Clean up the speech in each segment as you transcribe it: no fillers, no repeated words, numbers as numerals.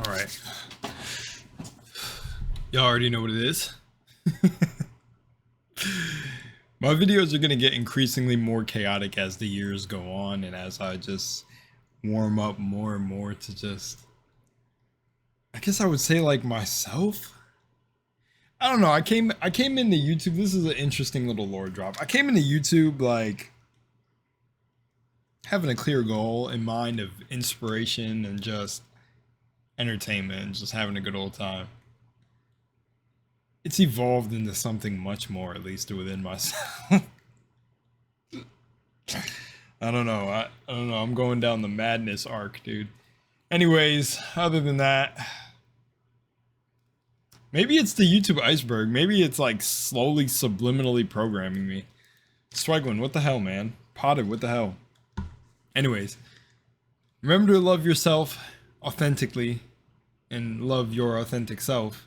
All right. Y'all already know what it is. My videos are going to get increasingly more chaotic as the years go on and as I just warm up more and more to just, I guess I would say, like, myself. I don't know. I came into YouTube. This is an interesting little lore drop. I came into YouTube like having a clear goal in mind of inspiration and just entertainment and just having a good old time. It's evolved into something much more, at least within myself. I don't know. I don't know. I'm going down the madness arc, dude. Anyways, other than that, maybe it's the YouTube Iceberg. Maybe it's like slowly subliminally programming me. Swaglin, what the hell, man? Potted, what the hell? Anyways, remember to love yourself authentically and love your authentic self.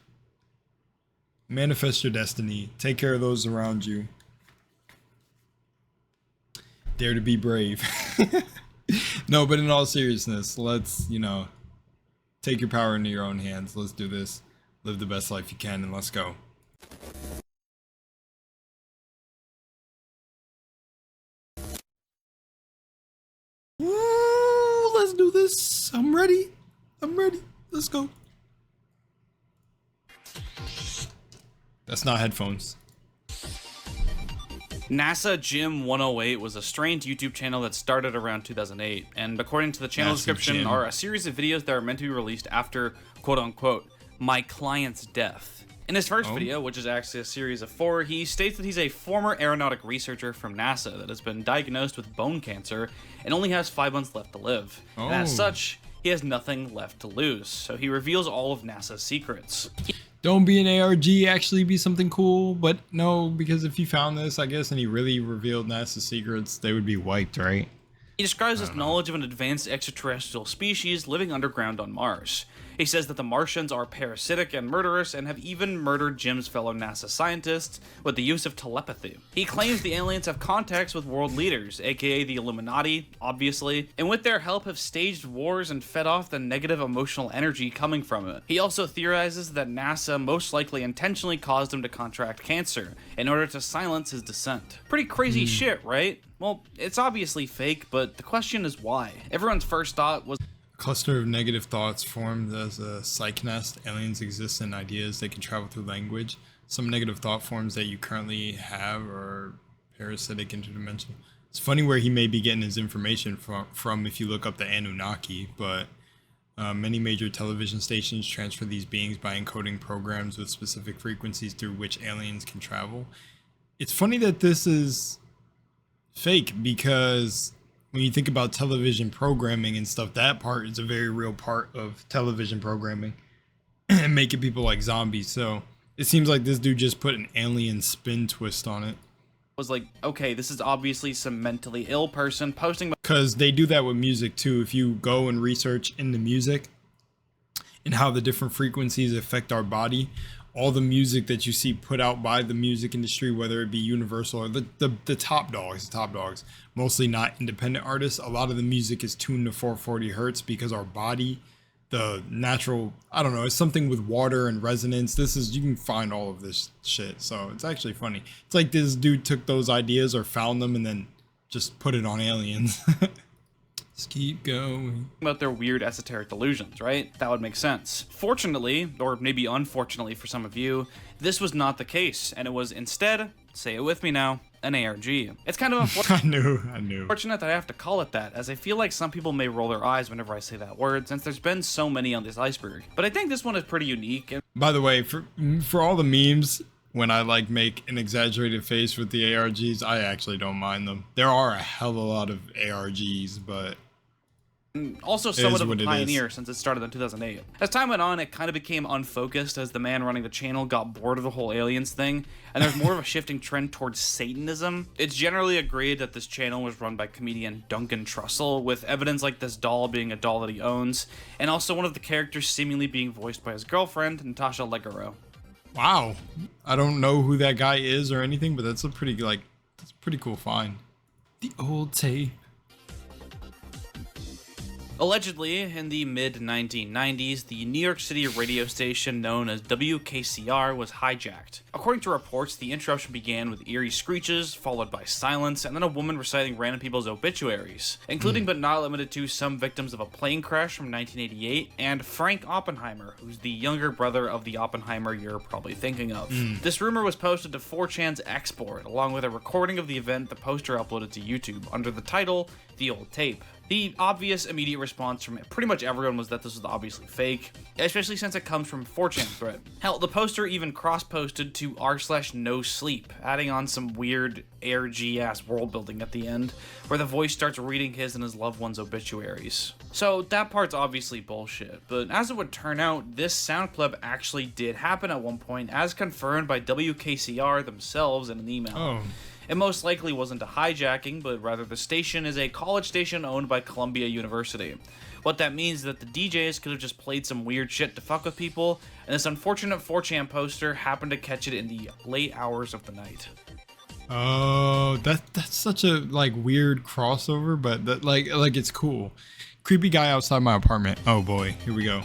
Manifest your destiny. Take care of those around you. Dare to be brave. No, but in all seriousness, let's, you know, take your power into your own hands. Let's do this. Live the best life you can, and let's go. Ooh, let's do this. I'm ready. I'm ready. Let's go. That's not headphones. NASA Gym 108 was a strange YouTube channel that started around 2008, and according to the channel description, are a series of videos that are meant to be released after, quote-unquote, my client's death. In his first video, which is actually a series of 4, he states that he's a former aeronautic researcher from NASA that has been diagnosed with bone cancer and only has 5 months left to live. And as such, he has nothing left to lose, so he reveals all of NASA's secrets. Don't be an ARG, actually be something cool, but no, because if he found this, I guess, and he really revealed NASA's secrets, they would be wiped, right? He describes his knowledge of an advanced extraterrestrial species living underground on Mars. He says that the Martians are parasitic and murderous and have even murdered Jim's fellow NASA scientists with the use of telepathy. He claims the aliens have contacts with world leaders, aka the Illuminati, obviously, and with their help have staged wars and fed off the negative emotional energy coming from it. He also theorizes that NASA most likely intentionally caused him to contract cancer in order to silence his dissent. Pretty crazy shit, right? Well, it's obviously fake, but the question is why? Everyone's first thought was Cluster of negative thoughts formed as a psych nest. Aliens exist in ideas. They can travel through language. Some negative thought forms that you currently have are parasitic, interdimensional. It's funny where he may be getting his information from if you look up the Anunnaki, but many major television stations transfer these beings by encoding programs with specific frequencies through which aliens can travel. It's funny that this is fake because when you think about television programming and stuff, that part is a very real part of television programming and making people like zombies. So it seems like this dude just put an alien spin twist on it. Was like, okay, this is obviously some mentally ill person posting. Because they do that with music too. If you go and research into music and how the different frequencies affect our body, all the music that you see put out by the music industry, whether it be Universal or the top dogs, mostly not independent artists, a lot of the music is tuned to 440 hertz because our body, the natural, I don't know, it's something with water and resonance. You can find all of this shit. So it's actually funny. It's like this dude took those ideas or found them and then just put it on aliens. Just keep going. About their weird esoteric delusions, right? That would make sense. Fortunately, or maybe unfortunately for some of you, this was not the case, and it was instead, say it with me now, an ARG. It's kind of unfortunate. I knew. Unfortunate that I have to call it that, as I feel like some people may roll their eyes whenever I say that word, since there's been so many on this iceberg. But I think this one is pretty unique. By the way, for all the memes, when I like make an exaggerated face with the ARGs, I actually don't mind them. There are a hell of a lot of ARGs, but also somewhat of a pioneer since it started in 2008. As time went on, it kind of became unfocused as the man running the channel got bored of the whole aliens thing, and there's more of a shifting trend towards Satanism. It's generally agreed that this channel was run by comedian Duncan Trussell, with evidence like this doll being a doll that he owns, and also one of the characters seemingly being voiced by his girlfriend, Natasha Leggero. Wow, I don't know who that guy is or anything, but that's a pretty cool find. The old tape. Allegedly, in the mid-1990s, the New York City radio station known as WKCR was hijacked. According to reports, the interruption began with eerie screeches, followed by silence, and then a woman reciting random people's obituaries, including but not limited to some victims of a plane crash from 1988, and Frank Oppenheimer, who's the younger brother of the Oppenheimer you're probably thinking of. This rumor was posted to 4chan's Xboard, along with a recording of the event the poster uploaded to YouTube, under the title, The Old Tape. The obvious immediate response from pretty much everyone was that this was obviously fake, especially since it comes from a 4chan thread. Hell, the poster even cross-posted to r/nosleep, adding on some weird AirG-ass world building at the end, where the voice starts reading his and his loved one's obituaries. So that part's obviously bullshit, but as it would turn out, this sound clip actually did happen at one point, as confirmed by WKCR themselves in an email. Oh. It most likely wasn't a hijacking, but rather the station is a college station owned by Columbia University. What that means is that the DJs could have just played some weird shit to fuck with people, and this unfortunate 4chan poster happened to catch it in the late hours of the night. Oh, that's such a like weird crossover, but that like it's cool. Creepy guy outside my apartment. Oh boy, here we go.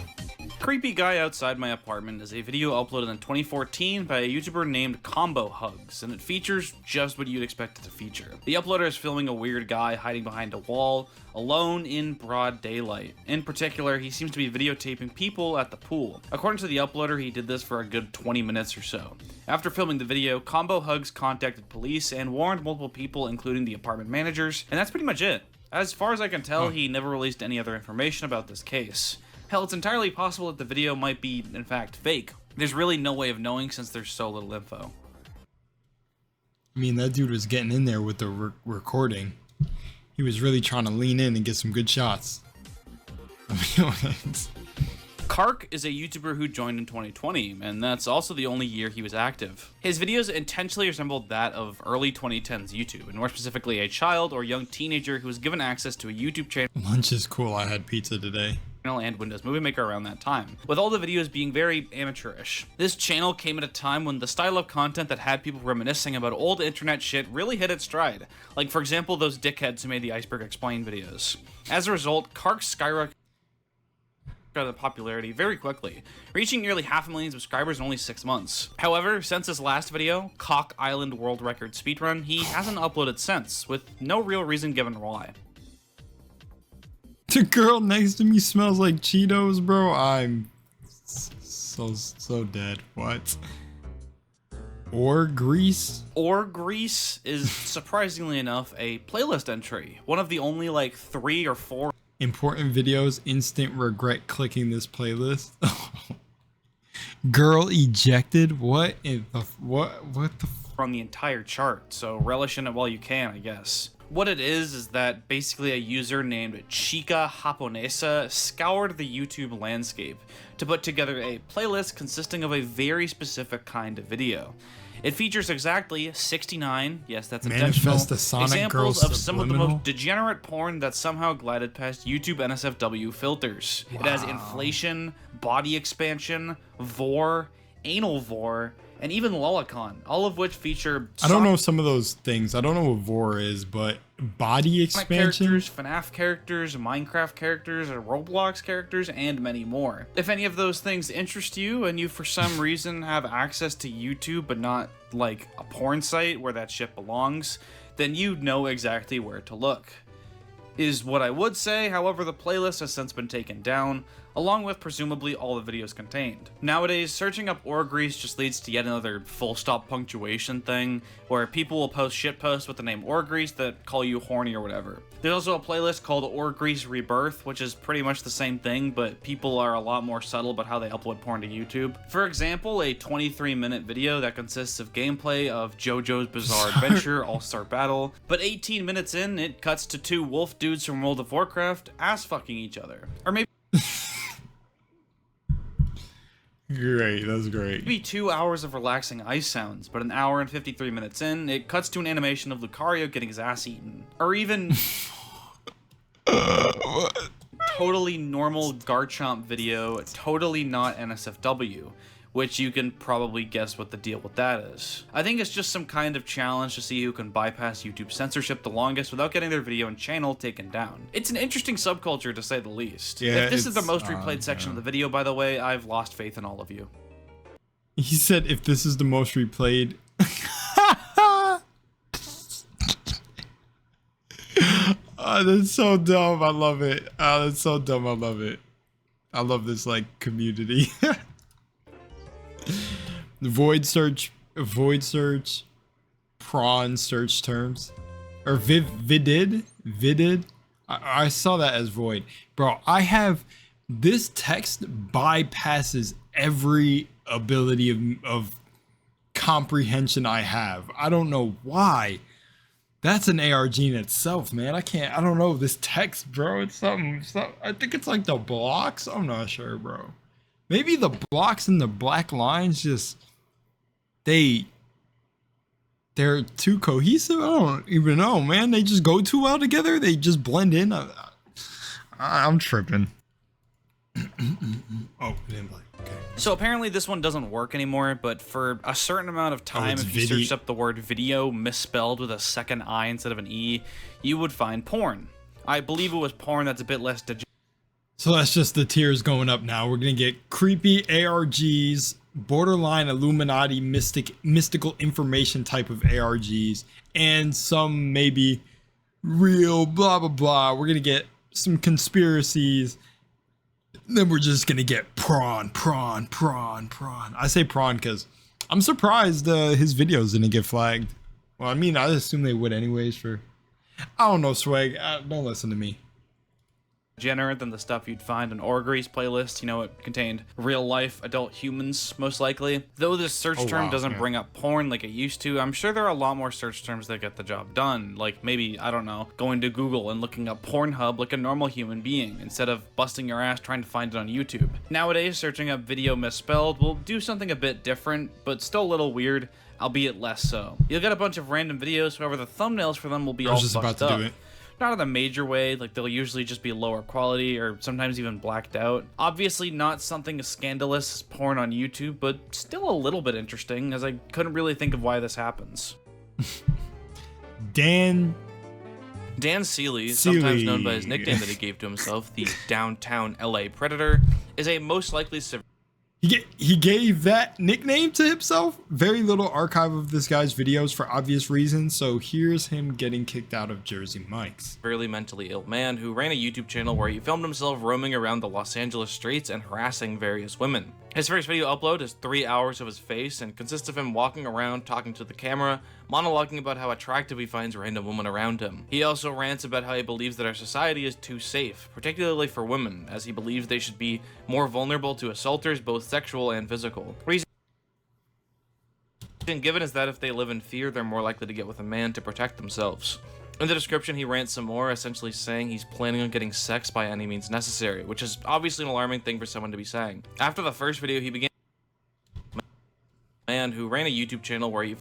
Creepy Guy Outside My Apartment is a video uploaded in 2014 by a YouTuber named Combo Hugs, and it features just what you'd expect it to feature. The uploader is filming a weird guy hiding behind a wall, alone in broad daylight. In particular, he seems to be videotaping people at the pool. According to the uploader, he did this for a good 20 minutes or so. After filming the video, Combo Hugs contacted police and warned multiple people, including the apartment managers, and that's pretty much it. As far as I can tell, he never released any other information about this case. Hell, it's entirely possible that the video might be, in fact, fake. There's really no way of knowing since there's so little info. I mean, that dude was getting in there with the recording. He was really trying to lean in and get some good shots. I mean, Kark is a YouTuber who joined in 2020, and that's also the only year he was active. His videos intentionally resembled that of early 2010s YouTube, and more specifically a child or young teenager who was given access to a YouTube channel. Lunch is cool. I had pizza today. And Windows Movie Maker around that time, with all the videos being very amateurish. This channel came at a time when the style of content that had people reminiscing about old internet shit really hit its stride, like for example those dickheads who made the Iceberg Explained videos. As a result, Kark skyrocketed in popularity very quickly, reaching nearly 500,000 subscribers in only 6 months. However, since his last video, Cock Island World Record Speedrun, he hasn't uploaded since, with no real reason given why. The girl next to me smells like Cheetos, bro. I'm so dead. What? Oar Grease? Oar Grease is, surprisingly enough, a playlist entry. One of the only, like, 3 or 4 important videos. Instant regret clicking this playlist. Girl ejected? What in the... What the... on the entire chart, so relish in it while you can, I guess. What it is that basically a user named Chica Japonesa scoured the YouTube landscape to put together a playlist consisting of a very specific kind of video. It features exactly 69, yes that's intentional, examples of some of the most degenerate porn that somehow glided past YouTube NSFW filters. Wow. It has inflation, body expansion, vor, anal vor, and even lolicon, all of which feature... I don't know some of those things. I don't know what vor is, but body expansion? Characters, FNAF characters, Minecraft characters, Roblox characters, and many more. If any of those things interest you, and you for some reason have access to YouTube, but not like a porn site where that shit belongs, then you know exactly where to look. Is what I would say, however the playlist has since been taken down, along with presumably all the videos contained. Nowadays, searching up Oar Grease just leads to yet another full stop punctuation thing, where people will post shitposts with the name Oar Grease that call you horny or whatever. There's also a playlist called Oar Grease Rebirth, which is pretty much the same thing, but people are a lot more subtle about how they upload porn to YouTube. For example, a 23-minute video that consists of gameplay of JoJo's Bizarre Adventure All-Star Battle, but 18 minutes in, it cuts to 2 wolf dudes from World of Warcraft ass-fucking each other. Or maybe... Great, that's great. Maybe 2 hours of relaxing ice sounds, but an hour and 53 minutes in, it cuts to an animation of Lucario getting his ass eaten. Or even... totally normal Garchomp video, totally not NSFW, which you can probably guess what the deal with that is. I think it's just some kind of challenge to see who can bypass YouTube censorship the longest without getting their video and channel taken down. It's an interesting subculture to say the least. Yeah, if this is the most replayed section of the video, by the way, I've lost faith in all of you. He said if this is the most replayed. Oh, that's so dumb. I love it. Oh, that's so dumb. I love it. I love this like community. Void search, prawn search terms, or vidid. I saw that as void, bro. I have this text bypasses every ability of comprehension I have. I don't know why. That's an ARG in itself, man. I don't know this text, bro. It's something. I think it's like the blocks. I'm not sure, bro. Maybe the blocks and the black lines just they're too cohesive. I don't even know, man. They just go too well together. They just blend in. I'm tripping. Oh, it didn't play. Okay. So apparently this one doesn't work anymore, but for a certain amount of time, if you searched up the word video misspelled with a second I instead of an E, you would find porn. I believe it was porn that's a bit less So that's just the tiers going up now. We're gonna get creepy ARGs, borderline Illuminati mystical information type of ARGs, and some maybe real blah blah blah. We're gonna get some conspiracies. Then we're just gonna get prawn. I say prawn because I'm surprised his videos didn't get flagged. Well, I mean, I assume they would anyways for... I don't know, Swag. Don't listen to me. Degenerate than the stuff you'd find on Oar Grease playlist. You know, it contained real-life adult humans, most likely. Though this search term doesn't bring up porn like it used to, I'm sure there are a lot more search terms that get the job done. Like maybe, I don't know, going to Google and looking up Pornhub like a normal human being, instead of busting your ass trying to find it on YouTube. Nowadays, searching up video misspelled will do something a bit different, but still a little weird, albeit less so. You'll get a bunch of random videos, however the thumbnails for them will be all fucked up. Not in a major way, like they'll usually just be lower quality or sometimes even blacked out. Obviously not something as scandalous as porn on YouTube, but still a little bit interesting, as I couldn't really think of why this happens. Dan Cely, sometimes known by his nickname that he gave to himself, the Downtown LA Predator, is a most likely He gave that nickname to himself. Very little archive of this guy's videos for obvious reasons, so here's him getting kicked out of Jersey Mike's. Severely mentally ill man who ran a YouTube channel where he filmed himself roaming around the Los Angeles streets and harassing various women. His first video upload is 3 hours of his face and consists of him walking around talking to the camera, monologuing about how attractive he finds random women around him. He also rants about how he believes that our society is too safe, particularly for women, as he believes they should be more vulnerable to assaulters, both sexual and physical. Reason given is that if they live in fear, they're more likely to get with a man to protect themselves. In the description, he rants some more, essentially saying he's planning on getting sex by any means necessary, which is obviously an alarming thing for someone to be saying. After the first video, he began man who ran a YouTube channel where he...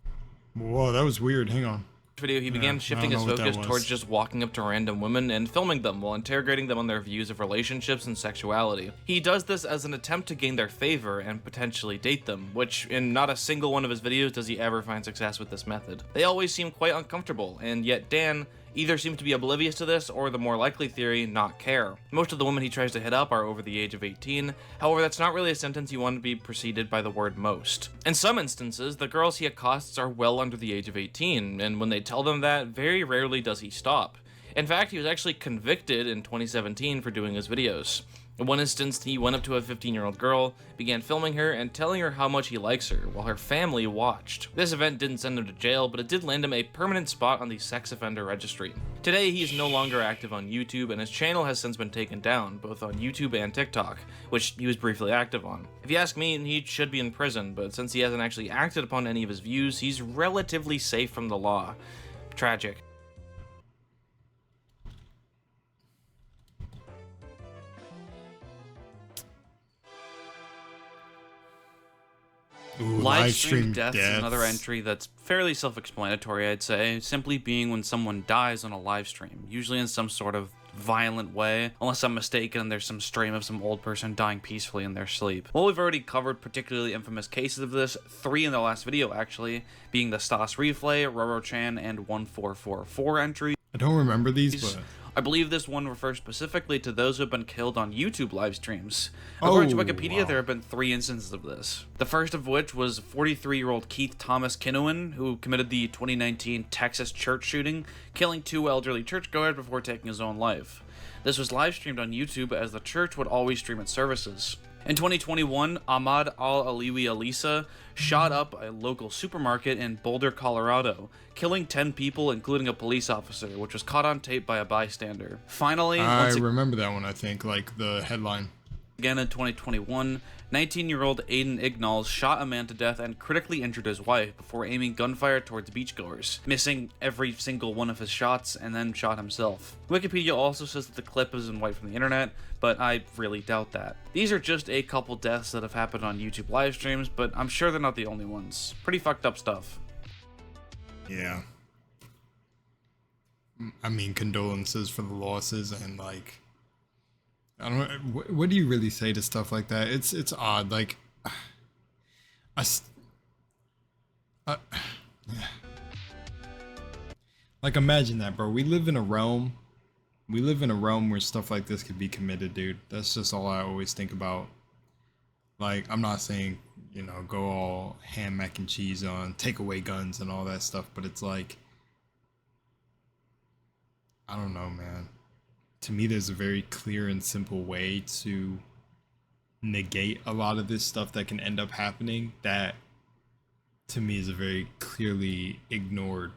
Whoa, that was weird. Hang on. He began shifting his focus towards just walking up to random women and filming them while interrogating them on their views of relationships and sexuality. He does this as an attempt to gain their favor and potentially date them, which in not a single one of his videos does he ever find success with this method. They always seem quite uncomfortable, and yet Dan either seems to be oblivious to this, or the more likely theory, not care. Most of the women he tries to hit up are over the age of 18, however that's not really a sentence you want to be preceded by the word most. In some instances, the girls he accosts are well under the age of 18, and when they tell them that, very rarely does he stop. In fact, he was actually convicted in 2017 for doing his videos. In one instance, he went up to a 15-year-old girl, began filming her, and telling her how much he likes her, while her family watched. This event didn't send him to jail, but it did land him a permanent spot on the sex offender registry. Today, he is no longer active on YouTube, and his channel has since been taken down, both on YouTube and TikTok, which he was briefly active on. If you ask me, he should be in prison, but since he hasn't actually acted upon any of his views, he's relatively safe from the law. Tragic. Ooh, Livestreamed deaths is another entry that's fairly self-explanatory, I'd say, simply being when someone dies on a live stream, usually in some sort of violent way. Unless I'm mistaken, there's some stream of some old person dying peacefully in their sleep. Well, we've already covered particularly infamous cases of this, 3 in the last video actually, being the Stas Reflay, Roro-chan, and 1444 entry. I don't remember these, but I believe this one refers specifically to those who have been killed on YouTube live streams. According to Wikipedia, wow. there have been 3 instances of this. The first of which was 43-year-old Keith Thomas Kinnuan, who committed the 2019 Texas church shooting, killing 2 elderly churchgoers before taking his own life. This was live streamed on YouTube as the church would always stream its services. In 2021, Ahmad Al-Aliwi Alisa shot up a local supermarket in Boulder, Colorado, killing 10 people, including a police officer, which was caught on tape by a bystander. Finally, I remember that one, I think, like the headline. Again in 2021, 19-year-old Aiden Ignals shot a man to death and critically injured his wife before aiming gunfire towards beachgoers, missing every single one of his shots and then shot himself. Wikipedia also says that the clip is in white from the internet, but I really doubt that. These are just a couple deaths that have happened on YouTube live streams, but I'm sure they're not the only ones. Pretty fucked up stuff. Yeah. I mean, condolences for the losses, and like, I don't know, what do you really say to stuff like that? It's odd. Like, like, imagine that, bro. We live in a realm where stuff like this could be committed, dude. That's just all I always think about. Like, I'm not saying, you know, go all ham, mac, and cheese on take away guns and all that stuff, but it's like, I don't know, man. To me, there's a very clear and simple way to negate a lot of this stuff that can end up happening. That, to me, is a very clearly ignored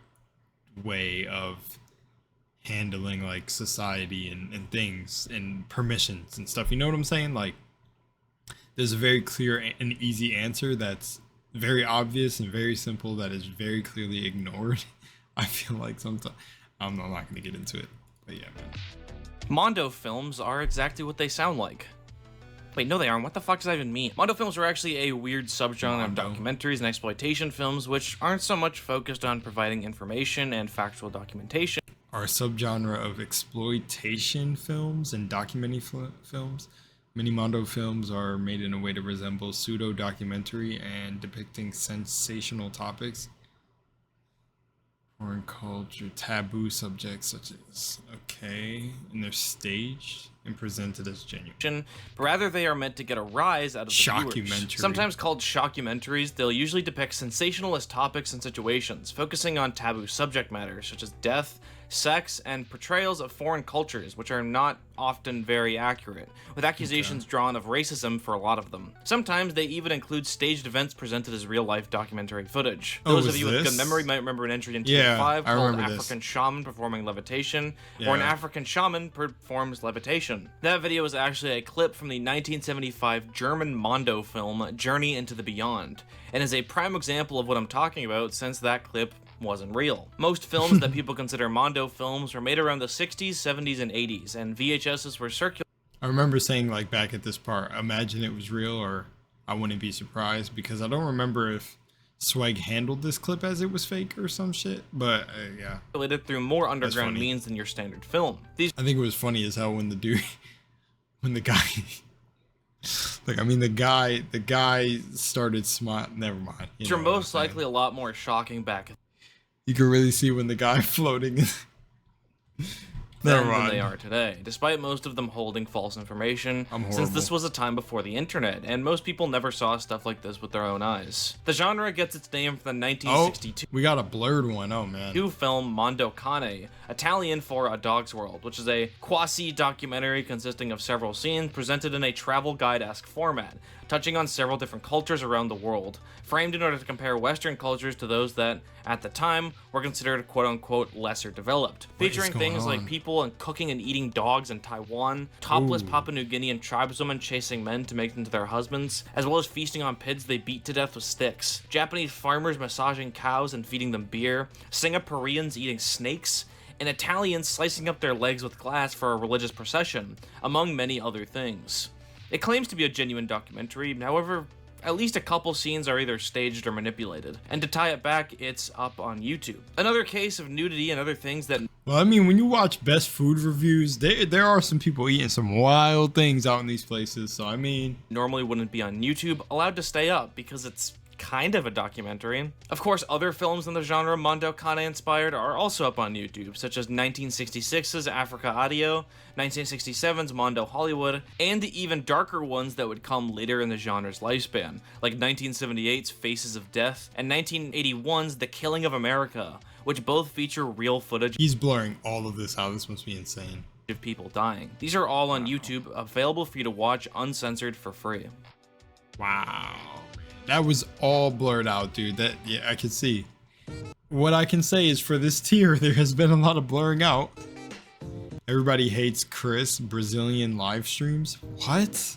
way of handling, like, society and things and permissions and stuff. You know what I'm saying? Like, there's a very clear and easy answer that's very obvious and very simple that is very clearly ignored. I feel like sometimes... I'm not going to get into it, but yeah, man. Mondo films are exactly what they sound like. Wait, no they aren't. What the fuck does that even mean? Mondo films are actually a weird subgenre of documentaries and exploitation films, which aren't so much focused on providing information and factual documentation. Are a subgenre of exploitation films and documentary films. Many Mondo films are made in a way to resemble pseudo-documentary and depicting sensational topics, foreign culture, taboo subjects such as, and they're staged and presented as genuine. But rather they are meant to get a rise out of the Shockumentary. viewers. Sometimes called shockumentaries, they'll usually depict sensationalist topics and situations, focusing on taboo subject matters such as death, sex, and portrayals of foreign cultures, which are not often very accurate, with accusations drawn of racism for a lot of them. Sometimes they even include staged events presented as real-life documentary footage. Those of you with good memory might remember an entry in Tier 5 called African Shaman Performing Levitation, or an African Shaman Performs Levitation. That video is actually a clip from the 1975 German Mondo film Journey into the Beyond, and is a prime example of what I'm talking about since that clip wasn't real. Most films that people consider Mondo films were made around the 60s, 70s, and 80s, and VHSs were circulated. I remember saying, like, back at this part, imagine it was real, or I wouldn't be surprised, because I don't remember if Swag handled this clip as it was fake or some shit, but yeah. Through more underground means than your standard film. I think it was funny as hell when the dude, when the guy, like, I mean, the guy started smart. Never mind. These were most likely a lot more shocking back you can really see when the guy floating than they are today, despite most of them holding false information, since this was a time before the internet, and most people never saw stuff like this with their own eyes. The genre gets its name from the 1962 we got a blurred one. Oh man. Film Mondo Cane, Italian for A Dog's World, which is a quasi-documentary consisting of several scenes presented in a travel guide-esque format, touching on several different cultures around the world, framed in order to compare Western cultures to those that, at the time, were considered quote-unquote lesser developed, featuring things like people and cooking and eating dogs in Taiwan, topless Papua New Guinean tribeswomen chasing men to make them to their husbands, as well as feasting on pigs they beat to death with sticks, Japanese farmers massaging cows and feeding them beer, Singaporeans eating snakes, and Italians slicing up their legs with glass for a religious procession, among many other things. It claims to be a genuine documentary, however, at least a couple scenes are either staged or manipulated. And to tie it back, it's up on YouTube. Another case of nudity and other things that... Well, I mean, when you watch best food reviews, there are some people eating some wild things out in these places. So I mean, normally wouldn't be on YouTube allowed to stay up because it's kind of a documentary. Of course, other films in the genre Mondo kinda inspired are also up on YouTube, such as 1966's Africa Audio, 1967's Mondo Hollywood, and the even darker ones that would come later in the genre's lifespan, like 1978's Faces of Death and 1981's The Killing of America, which both feature real footage he's blurring all of this out. This must be insane. of people dying. These are all on YouTube, available for you to watch uncensored for free. Wow. That was all blurred out, dude. That, yeah, I can see. What I can say is for this tier, there has been a lot of blurring out. Everybody hates Chris Brazilian live streams. What?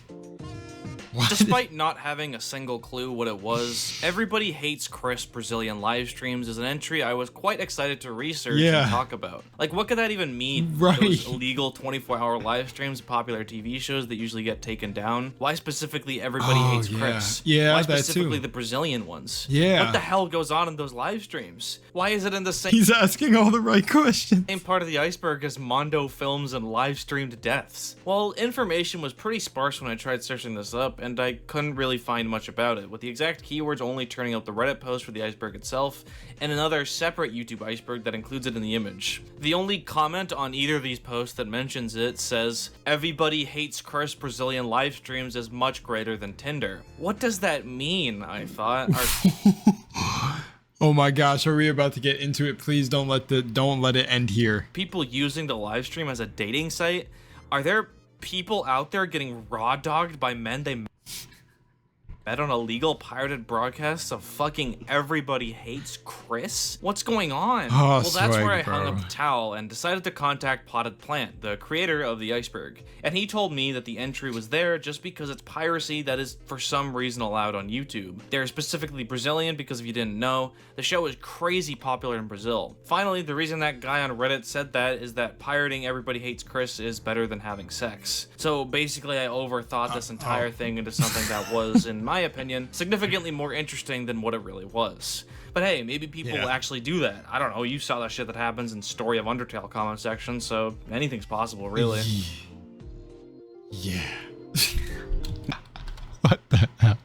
What? Despite not having a single clue what it was, Everybody Hates Chris Brazilian live streams is an entry I was quite excited to research and talk about. Like, what could that even mean? Right. Those illegal 24-hour live streams of popular TV shows that usually get taken down? Why specifically Everybody Hates Chris? Yeah, Why that specifically too. the Brazilian ones? Yeah. What the hell goes on in those live streams? Why is it in the same He's asking all the right questions. part of the iceberg as Mondo films and live streamed deaths? Well, information was pretty sparse when I tried searching this up, and I couldn't really find much about it, with the exact keywords only turning up the Reddit post for the iceberg itself, and another separate YouTube iceberg that includes it in the image. The only comment on either of these posts that mentions it says, "Everybody hates Chris Brazilian live streams is much greater than Tinder." What does that mean, I thought? Oh my gosh, are we about to get into it? Please don't let it end here. People using the live stream as a dating site? Are there people out there getting raw dogged by men they met on illegal pirated broadcasts of fucking Everybody Hates Chris? What's going on? Oh, Well, that's where I swag, hung bro. up the towel and decided to contact Potted Plant, the creator of the iceberg. And he told me that the entry was there just because it's piracy that is for some reason allowed on YouTube. They're specifically Brazilian because if you didn't know, the show is crazy popular in Brazil. Finally, the reason that guy on Reddit said that is that pirating Everybody Hates Chris is better than having sex. So basically I overthought this entire thing into something that was, in my opinion, significantly more interesting than what it really was. But hey, maybe people actually do that. I don't know, you saw that shit that happens in Story of Undertale comment section, so anything's possible, really. Yeah. What the hell?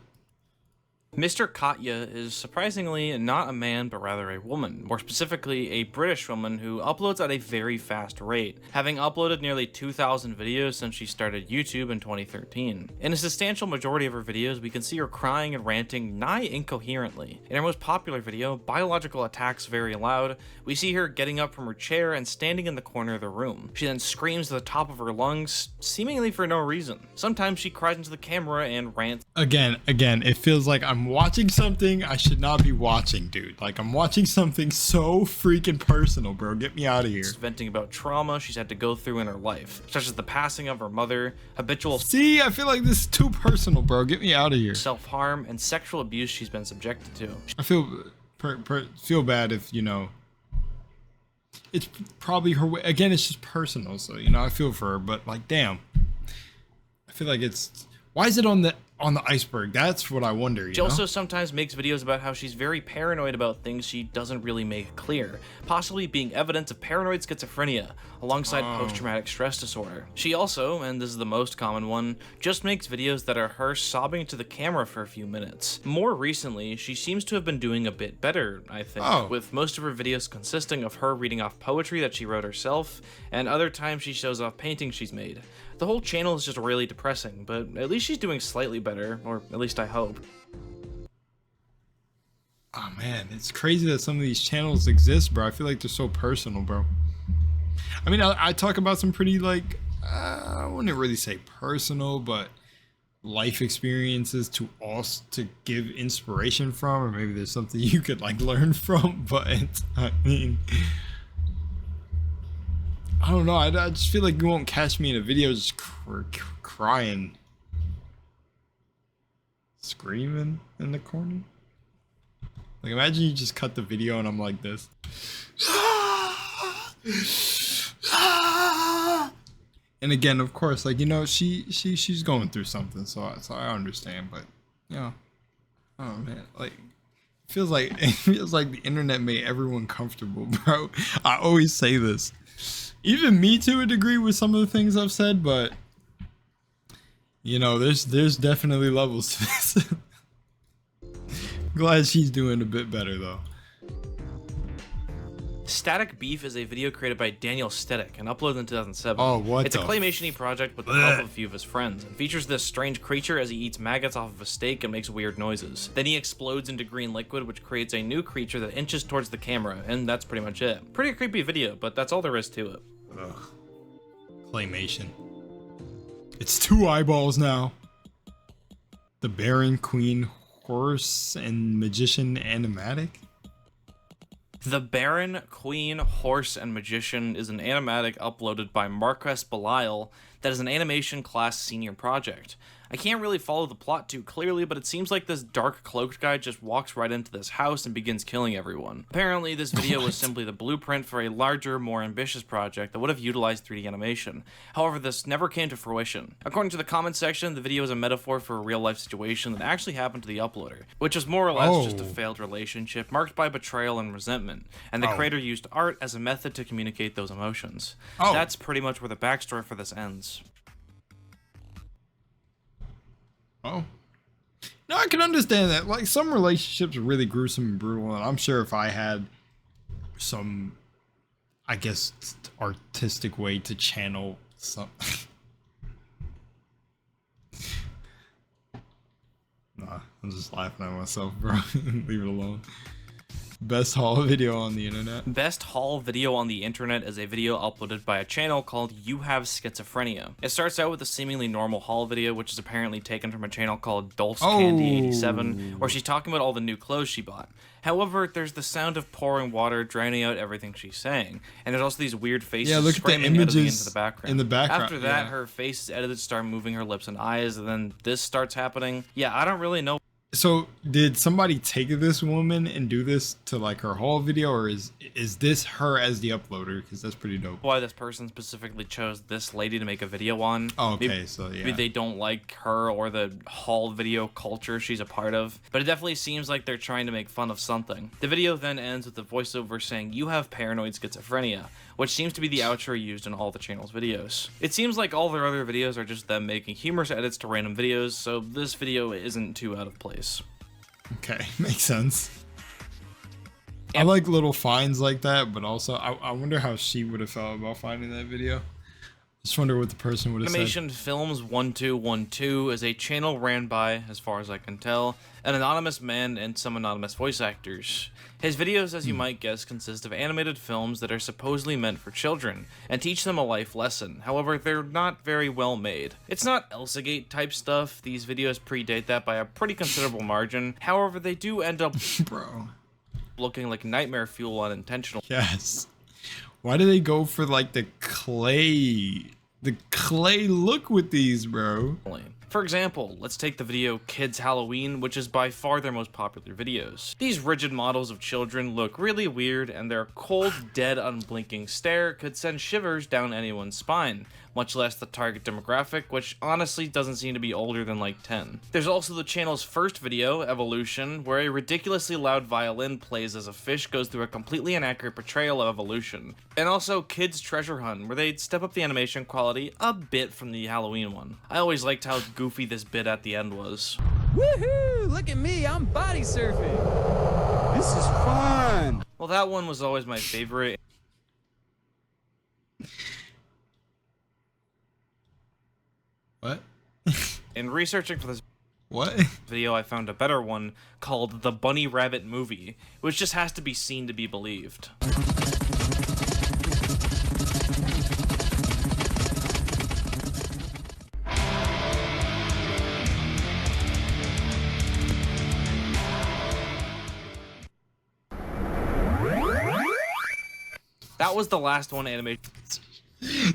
Mr. Katya is surprisingly not a man, but rather a woman. More specifically, a British woman who uploads at a very fast rate, having uploaded nearly 2,000 videos since she started YouTube in 2013. In a substantial majority of her videos, we can see her crying and ranting nigh incoherently. In her most popular video, Biological Attacks Very Loud, we see her getting up from her chair and standing in the corner of the room. She then screams to the top of her lungs, seemingly for no reason. Sometimes she cries into the camera and rants. Again, it feels like I'm watching something I should not be watching, dude. Like, I'm watching something so freaking personal, bro. Get me out of here. Venting about trauma she's had to go through in her life, such as the passing of her mother, habitual See, I feel like this is too personal, bro. Get me out of here. self-harm, and sexual abuse she's been subjected to. I feel bad if, you know, it's probably her way. Again, it's just personal, so, you know, I feel for her, but like, damn. I feel like it's, why is it on the iceberg? That's what I wonder, you She know? also sometimes makes videos about how she's very paranoid about things she doesn't really make clear, possibly being evidence of paranoid schizophrenia, alongside post-traumatic stress disorder. She also, and this is the most common one, just makes videos that are her sobbing to the camera for a few minutes. More recently, she seems to have been doing a bit better, I think, with most of her videos consisting of her reading off poetry that she wrote herself, and other times she shows off paintings she's made. The whole channel is just really depressing, but at least she's doing slightly better, or at least I hope. Oh man, it's crazy that some of these channels exist, bro. I feel like they're so personal, bro. I mean, I talk about some pretty, like, I wouldn't really say personal, but life experiences to give inspiration from, or maybe there's something you could, like, learn from, but I mean, I don't know. I just feel like you won't catch me in a video just crying, screaming in the corner. Like, imagine you just cut the video and I'm like this. And again, of course, like, you know, she's going through something, so I understand, but, you know, oh man, like, it feels like the internet made everyone comfortable, bro. I always say this. Even me to a degree with some of the things I've said, but you know, there's definitely levels to this. Glad she's doing a bit better though. Static Beef is a video created by Daniel Stedic and uploaded in 2007. Oh, what It's a the claymation-y project with the help of a few of his friends, and features this strange creature as he eats maggots off of a steak and makes weird noises. Then he explodes into green liquid, which creates a new creature that inches towards the camera, and that's pretty much it. Pretty creepy video, but that's all there is to it. Ugh. Claymation. It's 2 eyeballs now. The Baron, Queen, Horse, and Magician animatic? The Baron, Queen, Horse, and Magician is an animatic uploaded by Marquez Belial that is an animation class senior project. I can't really follow the plot too clearly, but it seems like this dark cloaked guy just walks right into this house and begins killing everyone. Apparently, this video was simply the blueprint for a larger, more ambitious project that would have utilized 3D animation. However, this never came to fruition. According to the comment section, the video is a metaphor for a real-life situation that actually happened to the uploader, which was more or less just a failed relationship marked by betrayal and resentment, and the creator used art as a method to communicate those emotions. That's pretty much where the backstory for this ends. Oh. No, I can understand that. Like, some relationships are really gruesome and brutal, and I'm sure if I had some, I guess, artistic way to channel some... Nah, I'm just laughing at myself, bro. Leave it alone. Best haul video on the internet. Best haul video on the internet is a video uploaded by a channel called You Have Schizophrenia. It starts out with a seemingly normal haul video, which is apparently taken from a channel called Dulce Candy 87, where she's talking about all the new clothes she bought. However, there's the sound of pouring water drowning out everything she's saying, and there's also these weird faces look at the images into the background. in the background. After that, her face is edited to start moving her lips and eyes, and then this starts happening. Yeah, I don't really know. So did somebody take this woman and do this to like her whole video, or is this her as the uploader? Because that's pretty dope. Why this person specifically chose this lady to make a video on. Oh, okay, so yeah. Maybe they don't like her or the haul video culture she's a part of, but it definitely seems like they're trying to make fun of something. The video then ends with the voiceover saying, "You have paranoid schizophrenia," which seems to be the outro used in all the channel's videos. It seems like all their other videos are just them making humorous edits to random videos, so this video isn't too out of place. Okay, makes sense. I like little finds like that, but also I wonder how she would have felt about finding that video. Just wonder what the person would have said. Animation Films 1212 is a channel ran by, as far as I can tell, an anonymous man and some anonymous voice actors. His videos, as you might guess, consist of animated films that are supposedly meant for children and teach them a life lesson. However, they're not very well made. It's not Elsagate type stuff. These videos predate that by a pretty considerable margin. However, they do end up looking like nightmare fuel unintentional. Yes. Why do they go for like the clay look with these, bro? For example, let's take the video Kids Halloween, which is by far their most popular videos. These rigid models of children look really weird, and their cold, dead, unblinking stare could send shivers down anyone's spine, much less the target demographic, which honestly doesn't seem to be older than like 10. There's also the channel's first video, Evolution, where a ridiculously loud violin plays as a fish goes through a completely inaccurate portrayal of evolution. And also Kids Treasure Hunt, where they step up the animation quality a bit from the Halloween one. I always liked how goofy this bit at the end was. Woohoo! Look at me, I'm body surfing. This is fun. Well, that one was always my favorite. What? In researching for this video, I found a better one called The Bunny Rabbit Movie, which just has to be seen to be believed. That was the last one animated.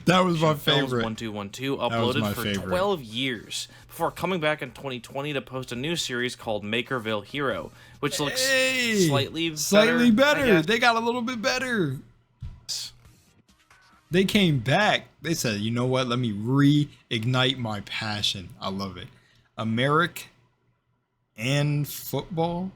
That was my favorite. 1212 uploaded for 12 years before coming back in 2020 to post a new series called Makerville Hero, which looks slightly better. They got a little bit better. They came back. They said, "You know what? Let me reignite my passion." I love it. Americ and football.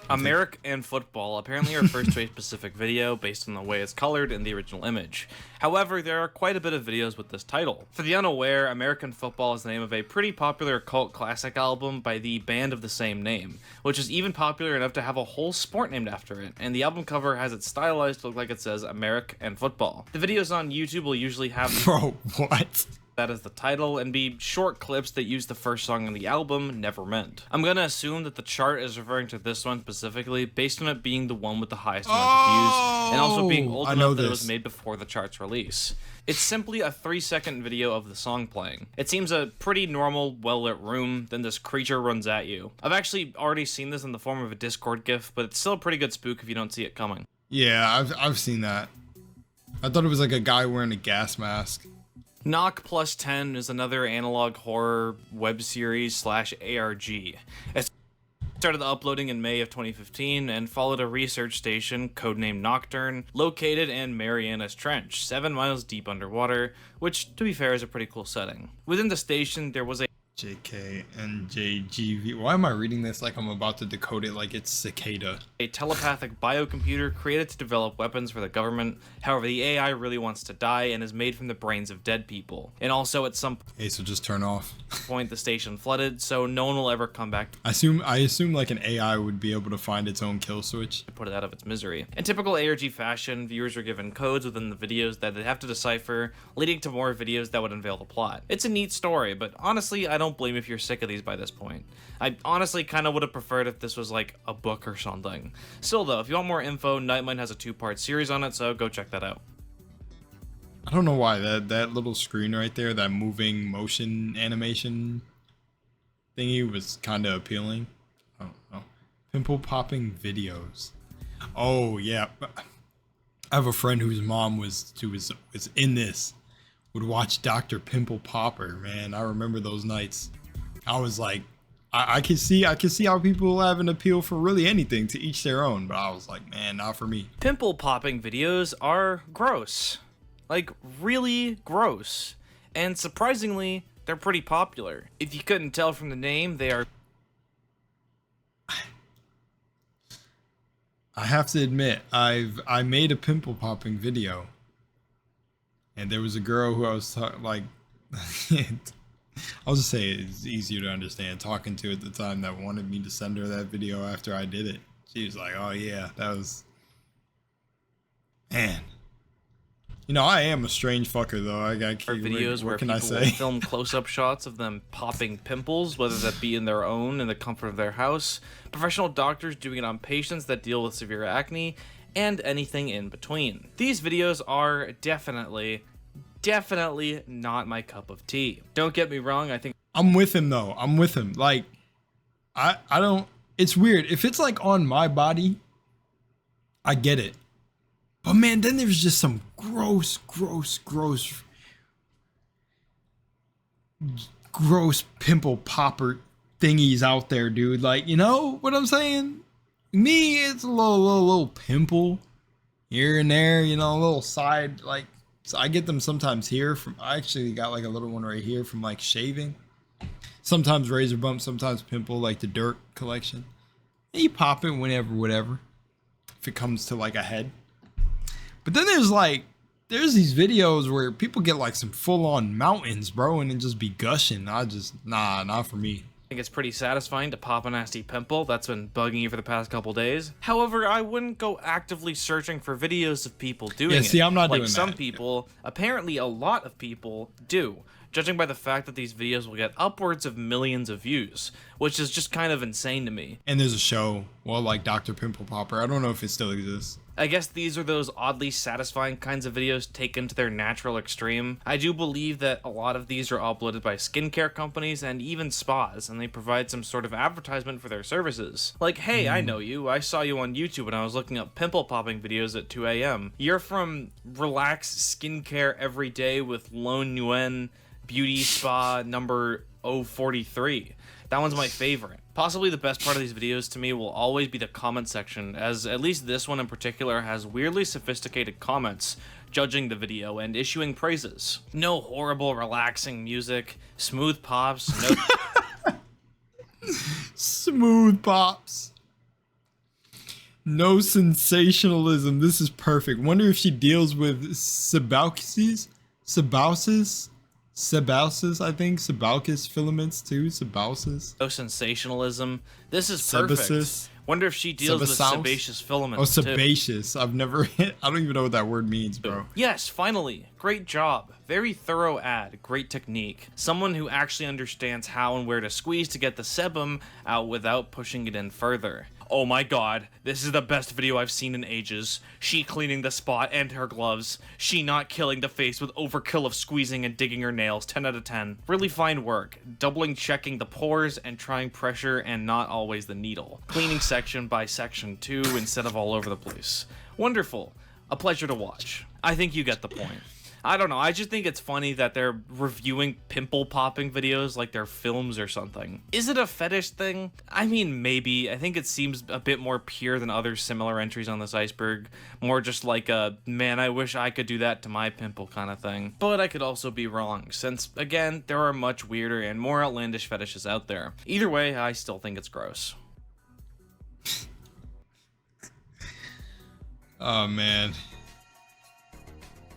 Americ and football apparently refers to a specific video based on the way it's colored in the original image. However, there are quite a bit of videos with this title. For the unaware, American Football is the name of a pretty popular cult classic album by the band of the same name, which is even popular enough to have a whole sport named after it, and the album cover has it stylized to look like it says Americ and football. The videos on YouTube will usually have Bro, what? that as the title and be short clips that use the first song on the album, Nevermeant. I'm gonna assume that the chart is referring to this one specifically based on it being the one with the highest amount of views and also being old enough that it was made before the chart's release. It's simply a 3-second video of the song playing. It seems a pretty normal, well-lit room, then this creature runs at you. I've actually already seen this in the form of a Discord GIF, but it's still a pretty good spook if you don't see it coming. Yeah, I've seen that. I thought it was like a guy wearing a gas mask. Knock Plus 10 is another analog horror web series / ARG. It started uploading in May of 2015 and followed a research station, codenamed Nocturn, located in Marianas Trench, 7 miles deep underwater, which, to be fair, is a pretty cool setting. Within the station, there was a JKNJGV. Why am I reading this like I'm about to decode it like it's cicada? A telepathic biocomputer created to develop weapons for the government. However, the AI really wants to die and is made from the brains of dead people. And also at some Okay, so just turn off. point the station flooded, so no one will ever come back I assume like an AI would be able to find its own kill switch. to put it out of its misery. In typical ARG fashion, viewers are given codes within the videos that they have to decipher, leading to more videos that would unveil the plot. It's a neat story, but honestly, I don't blame if you're sick of these by this point. I honestly kind of would have preferred if this was like a book or something. Still though, if you want more info, Nightmine has a 2-part series on it, so go check that out. I don't know why that little screen right there, that moving motion animation thingy was kind of appealing. I don't know. Pimple popping videos. Oh yeah, I have a friend whose mom was in this. Would watch Dr. Pimple Popper, man. I remember those nights. I was like, I can see how people have an appeal for really anything, to each their own, but I was like, man, not for me. Pimple popping videos are gross. Like, really gross. And surprisingly, they're pretty popular. If you couldn't tell from the name, they are... I have to admit, I made a pimple popping video. And there was a girl who I was like, I'll just say it's easier to understand, talking to at the time, that wanted me to send her that video after I did it. She was like, oh yeah, that was, man. You know, I am a strange fucker though. I got videos where people will film close-up shots of them popping pimples, whether that be in their own, in the comfort of their house, professional doctors doing it on patients that deal with severe acne, and anything in between. These videos are definitely not my cup of tea. Don't get me wrong, I think I'm with him though. I'm with him. Like, I don't, it's weird. If it's like on my body, I get it. But man, then there's just some gross pimple popper thingies out there, dude. Like, you know what I'm saying? Me, it's a little pimple here and there, you know, a little side, like, so I get them sometimes here from, I actually got like a little one right here from like shaving. Sometimes razor bump, sometimes pimple, like the dirt collection. And you pop it whenever, whatever, if it comes to like a head. But then there's these videos where people get like some full on mountains, bro, and it just be gushing. Nah, not for me. I think it's pretty satisfying to pop a nasty pimple that's been bugging you for the past couple days. However, I wouldn't go actively searching for videos of people doing it. Yeah, see, I'm not doing like that. some people, apparently a lot of people do, judging by the fact that these videos will get upwards of millions of views, which is just kind of insane to me. And there's a show, well, like Dr. Pimple Popper. I don't know if it still exists. I guess these are those oddly satisfying kinds of videos taken to their natural extreme. I do believe that a lot of these are uploaded by skincare companies and even spas, and they provide some sort of advertisement for their services. Like, hey, I know you. I saw you on YouTube when I was looking up pimple popping videos at 2 a.m. You're from Relax Skincare Every Day with Lone Nguyen Beauty Spa number 043. That one's my favorite. Possibly the best part of these videos to me will always be the comment section, as at least this one in particular has weirdly sophisticated comments judging the video and issuing praises. No horrible relaxing music, smooth pops, no Smooth pops. No sensationalism. This is perfect. Wonder if she deals with sebauces, I think. Sebaceous filaments too. Sebaceous. No sensationalism. This is perfect. Sebaceous. Wonder if she deals with sebaceous Oh, filaments too. sebaceous. I've never. I don't even know what that word means, bro. Yes, finally. Great job. Very thorough ad. Great technique. Someone who actually understands how and where to squeeze to get the sebum out without pushing it in further. Oh my god, this is the best video I've seen in ages. She cleaning the spot and her gloves. She not killing the face with overkill of squeezing and digging her nails. 10 out of 10. Really fine work. Doubling checking the pores and trying pressure and not always the needle. Cleaning section by section too instead of all over the place. Wonderful. A pleasure to watch. I think you get the point. I don't know, I just think it's funny that they're reviewing pimple popping videos like they're films or something. Is it a fetish thing? I mean, maybe. I think it seems a bit more pure than other similar entries on this Iceberg. More just like a, man, I wish I could do that to my pimple kind of thing. But I could also be wrong, since, again, there are much weirder and more outlandish fetishes out there. Either way, I still think it's gross. Oh, man.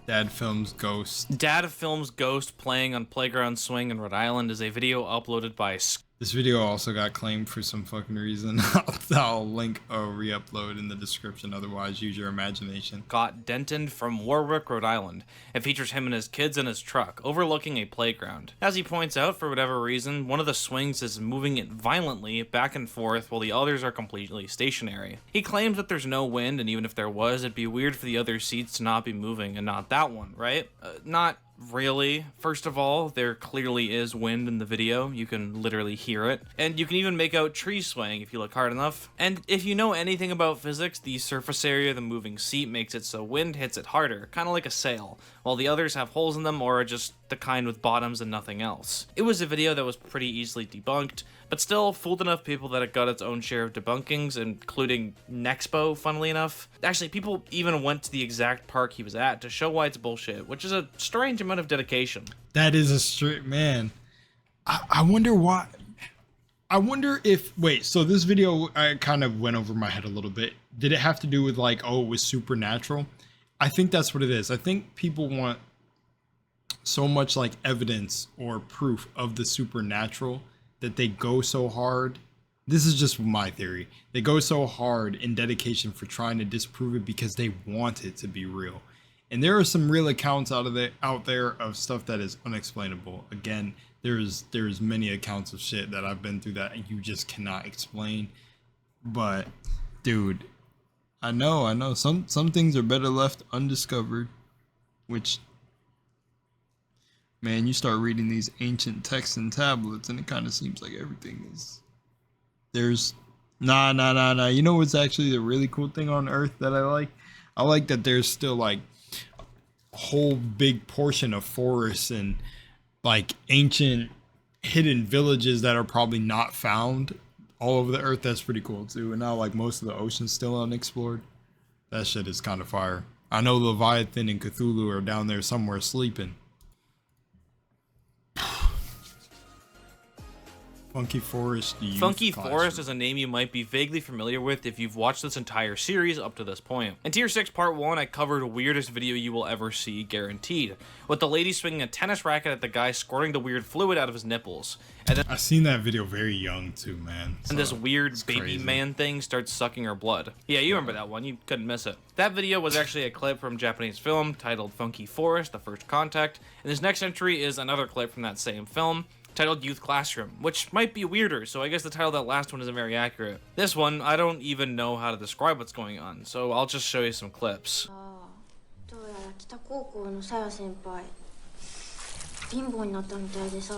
Dad films Ghost. Dad films Ghost playing on Playground Swing in Rhode Island is a video uploaded by This video also got claimed for some fucking reason. I'll link a re-upload in the description, otherwise use your imagination. Scott Denton from Warwick, Rhode Island. It features him and his kids in his truck, overlooking a playground. As he points out, for whatever reason, one of the swings is moving it violently back and forth while the others are completely stationary. He claims that there's no wind, and even if there was, it'd be weird for the other seats to not be moving and not that one, right? Not really. First of all, there clearly is wind in the video. You can literally hear it. And you can even make out trees swaying if you look hard enough. And if you know anything about physics, the surface area of the moving seat makes it so wind hits it harder, kind of like a sail, while the others have holes in them or are just the kind with bottoms and nothing else. It was a video that was pretty easily debunked, but still fooled enough people that it got its own share of debunkings, including Nexpo, funnily enough. Actually, people even went to the exact park he was at to show why it's bullshit, which is a strange amount of dedication. That is a straight man. I wonder why. I wonder if, wait, so this video, I kind of went over my head a little bit. Did it have to do with like, oh, it was supernatural? I think that's what it is. I think people want so much like evidence or proof of the supernatural that they go so hard. This is just my theory. They go so hard in dedication for trying to disprove it because they want it to be real. And there are some real accounts out there of stuff that is unexplainable. Again, there's many accounts of shit that I've been through that you just cannot explain. But dude, I know some things are better left undiscovered, which, man, you start reading these ancient texts and tablets and it kind of seems like everything is, there's nah. You know what's actually the really cool thing on Earth that I like? I like that there's still like a whole big portion of forests and like ancient hidden villages that are probably not found all over the Earth. That's pretty cool too. And now like most of the ocean's still unexplored. That shit is kind of fire. I know Leviathan and Cthulhu are down there somewhere sleeping. Funky Forest. Funky Forest is a name you might be vaguely familiar with if you've watched this entire series up to this point. In Tier 6 Part 1, I covered weirdest video you will ever see, guaranteed, with the lady swinging a tennis racket at the guy squirting the weird fluid out of his nipples. And then I seen that video very young too, man. and this weird baby crazy. man thing starts sucking her blood. Yeah, you remember that one. You couldn't miss it. That video was actually a clip from a Japanese film titled Funky Forest, The First Contact, and this next entry is another clip from that same film, titled Youth Classroom, which might be weirder, so I guess the title of that last one isn't very accurate. This one, I don't even know how to describe what's going on, so I'll just show you some clips. どうやら北高校のさや先輩貧乏になったみたいでさ、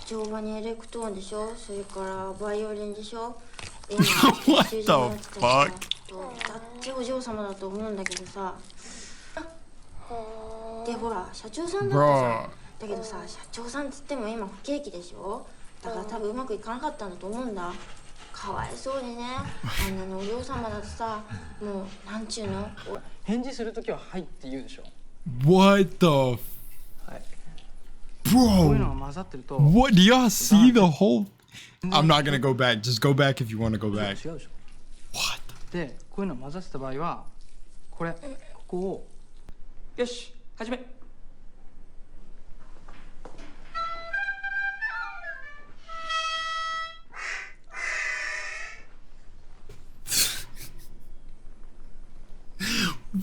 乗馬にエレクトーンでしょ、それからバイオリンでしょ、What the fuck? だってお嬢様だと思うんだけどさ、でほら社長さんだってさ、だけどさ社長さんつっても今不景気でしょ、だから多分うまくいかなかったんだと思うんだ。かわいそうにね、あんなのお嬢様だとさ、もうなんちゅうの。返事するときははいって言うでしょ。 What the はい。 bro? こういうのが混ざってると。 What do y'all see the whole? I'm not gonna go back. Just go back if you want to go back. 違うでしょ。 What? でこういうのを混ざせた場合はここをよし始め。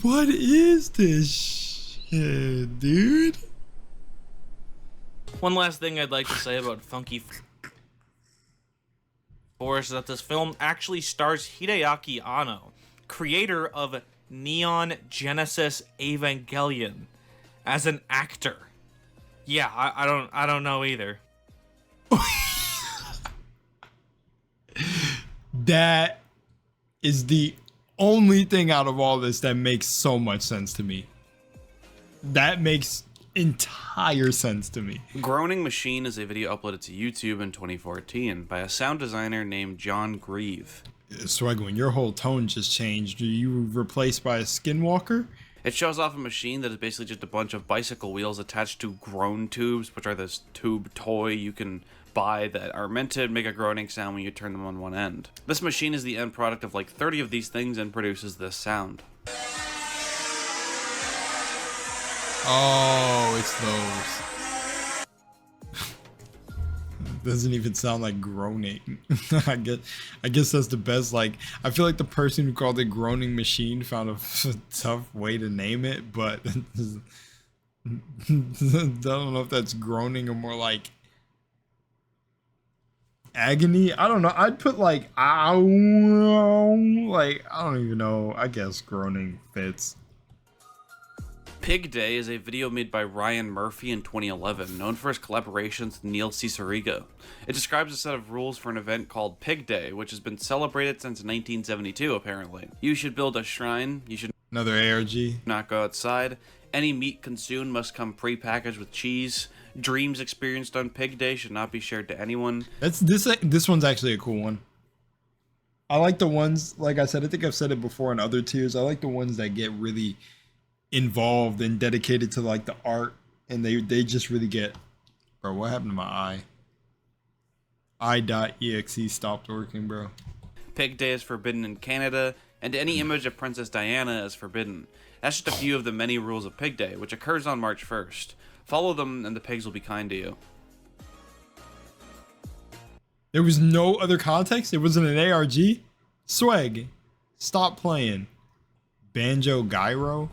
What is this shit, dude? One last thing I'd like to say about Funky Force is that this film actually stars Hideaki Anno, creator of Neon Genesis Evangelion, as an actor. Yeah, I don't know either. That is the only thing out of all this that makes so much sense to me. That makes entire sense to me. Groaning Machine is a video uploaded to YouTube in 2014 by a sound designer named John Grieve. Swagwin, your whole tone just changed. Are you replaced by a skinwalker? It shows off a machine that is basically just a bunch of bicycle wheels attached to groan tubes, which are this tube toy you can buy that are meant to make a groaning sound when you turn them on one end. This machine is the end product of like 30 of these things and produces this sound. Oh, it's those. Doesn't even sound like groaning. I guess that's the best. Like, I feel like the person who called it Groaning Machine found a tough way to name it, but I don't know if that's groaning or more like agony. I don't know. I'd put like ow, like I don't even know. I guess groaning fits. Pig Day is a video made by Ryan Murphy in 2011, known for his collaborations with Neil Ciceriga. It describes a set of rules for an event called Pig Day, which has been celebrated since 1972, apparently. You should build a shrine, you should Another ARG. not go outside, any meat consumed must come pre-packaged with cheese, dreams experienced on Pig Day should not be shared to anyone. This one's actually a cool one. I like the ones, like I said, I think I've said it before in other tiers, I like the ones that get really involved and dedicated to like the art, and they just really get. Bro, what happened to my i.exe stopped working, bro. Pig Day is forbidden in Canada, and any image of Princess Diana is forbidden. That's just a few of the many rules of Pig Day, which occurs on March 1st. Follow them and the pigs will be kind to you. There was no other context? It wasn't an ARG? Swag, stop playing. Banjo Gyro?